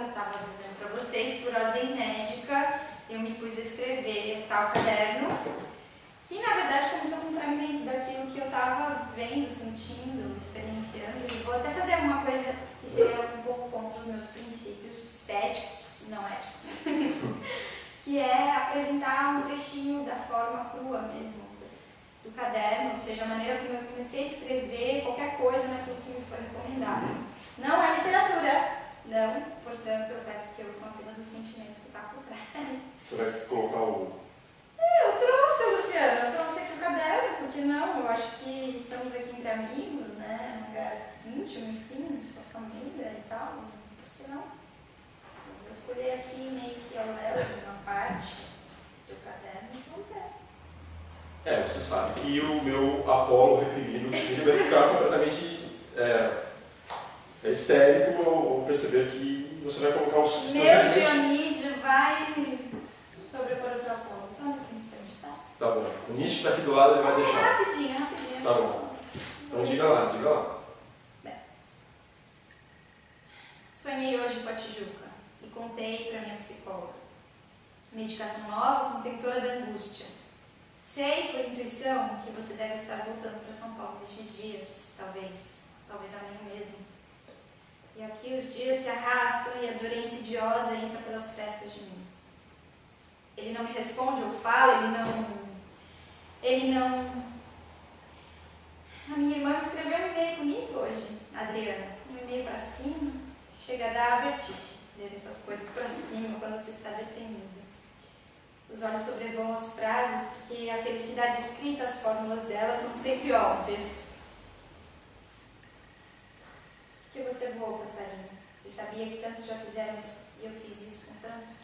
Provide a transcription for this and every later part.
eu estava dizendo para vocês, por ordem médica, eu me pus a escrever tal caderno, que na verdade começou com fragmentos daquilo que eu estava vendo, sentindo, experienciando. E vou até fazer uma coisa que seria um pouco contra os meus princípios estéticos, não éticos, que é apresentar um trechinho da forma crua mesmo do caderno, ou seja, a maneira como eu comecei a escrever qualquer coisa naquilo que me foi recomendado. Não é literatura, não, portanto eu peço que ouçam apenas o sentimento que está por trás. Você vai colocar o... Eu trouxe, Luciano, eu trouxe aqui o caderno, por que não? Eu acho que estamos aqui entre amigos, né, um lugar íntimo, enfim, sua família e tal, por que não? Eu vou escolher aqui meio que ao léu de uma parte do caderno e vamos ver. Você sabe que o meu Apolo reprimido ele vai ficar completamente histérico ao perceber que você vai colocar os... Meu Dionísio vai sobrepor o seu Apolo, só nesse instante, tá? Tá bom. O Nietzsche está aqui do lado, ele vai deixar. Rapidinho. Tá bom. Então diga lá. Bem, sonhei hoje com a Tijuca e contei para minha psicóloga. Medicação nova, contentora da angústia. Sei, por intuição, que você deve estar voltando para São Paulo nestes dias, talvez amanhã mesmo. E aqui os dias se arrastam e a dor insidiosa entra pelas frestas de mim. Ele não me responde, eu falo, ele não... A minha irmã me escreveu um e-mail bonito hoje, Adriana. Um e-mail para cima, chega a dar a vertigem, ler essas coisas para cima quando você está deprimida. Os olhos sobrevoam as frases porque a felicidade escrita, as fórmulas delas são sempre óbvias. Por que você voou, passarinho? Você sabia que tantos já fizeram isso e eu fiz isso com tantos?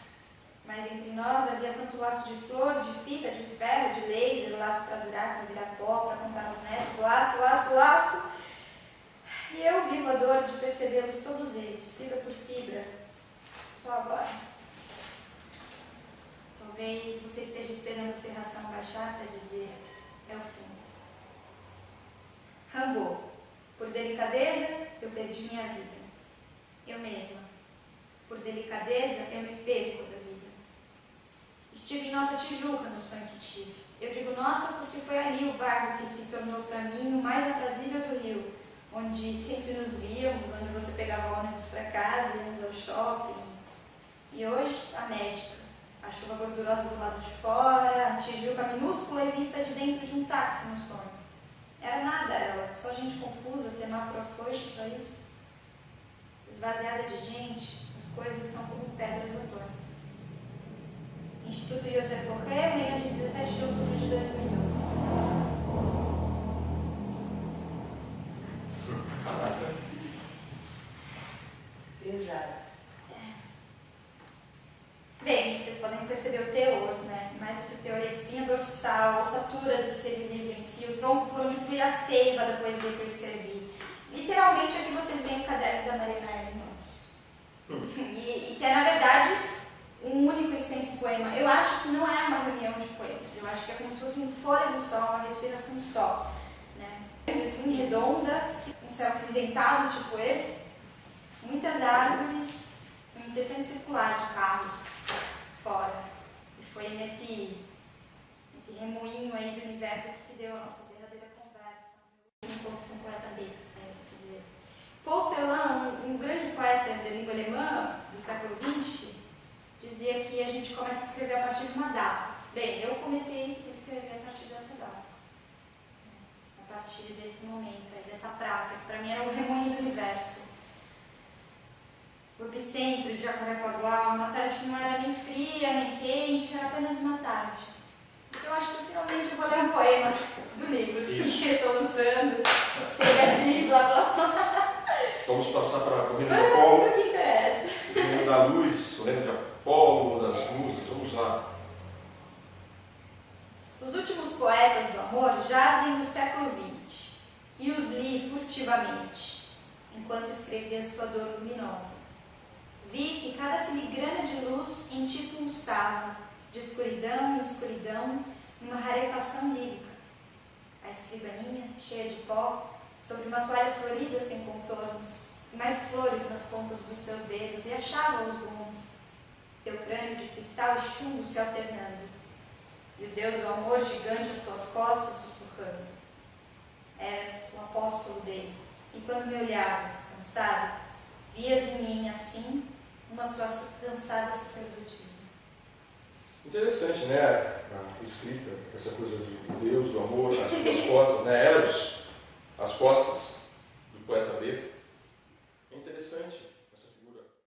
Mas entre nós havia tanto laço de flor, de fita, de ferro, de laser, laço para durar, para virar pó, para contar aos netos, laço. E eu vivo a dor de percebê-los todos eles, fibra por fibra. Só agora. Talvez você esteja esperando a serração baixar para dizer, é o fim. Rambo, por delicadeza, eu perdi minha vida. Eu mesma. Por delicadeza, eu me perco da vida. Estive em Nossa Tijuca no sonho que tive. Eu digo nossa porque foi ali o bairro que se tornou para mim o mais aprazível do Rio, onde sempre nos víamos, onde você pegava ônibus para casa, íamos ao shopping. E hoje, a médica. A chuva gordurosa do lado de fora, a Tijuca minúscula e vista de dentro de um táxi no sonho. Era nada ela, só gente confusa, semáforo afoito, só isso. Esvaziada de gente, as coisas são como pedras atônitas. Instituto José Forré, manhã de 17 de outubro de 2012. Caraca. Pesado. Bem, vocês podem perceber o teor, né? Mais do que o teor, a espinha dorsal, a ossatura do ser livre em si, o tronco por onde flui a seiva da poesia que eu escrevi. Literalmente, aqui vocês veem o caderno da Marina Mãos. E que é, na verdade, um único extenso poema. Eu acho que não é uma reunião de poemas, eu acho que é como se fosse um fôlego só, uma respiração só. Né? Assim, redonda, um céu acinzentado, tipo esse, muitas árvores, um incessante circular de carros fora. E foi nesse remoinho aí do universo que se deu a nossa verdadeira conversa. Um encontro com o poeta B. Paul Celan, um grande poeta da língua alemã do século XX, dizia que a gente começa a escrever a partir de uma data. Bem, eu comecei a escrever a partir dessa data. A partir desse momento aí, dessa praça, que para mim era o remoinho do universo. O epicentro de Jacarepaguá, uma tarde que não era nem fria, nem quente, era apenas uma tarde. Então eu acho que finalmente eu vou ler um poema do livro que eu estou lançando. Chega de blá blá blá. Vamos passar para o reino de Apolo. Mas o que interessa? O reino da luz, o reino de Apolo, das musas. Vamos lá. Os últimos poetas do amor jazem no século XX e os li furtivamente, enquanto escrevia sua dor luminosa. Vi que cada filigrana de luz em ti pulsava, de escuridão em escuridão, numa rarefação lírica. A escrivaninha, cheia de pó, sobre uma toalha florida sem contornos, e mais flores nas pontas dos teus dedos, e achava-os bons. Teu crânio de cristal e chumbo se alternando, e o Deus do amor gigante às tuas costas sussurrando. Eras o apóstolo dele, e quando me olhavas, cansado, vias em mim, assim, uma sua cansada sacerdotisa. Interessante, né? A escrita, essa coisa de Deus, do amor, as tuas costas, né? Eros, as costas.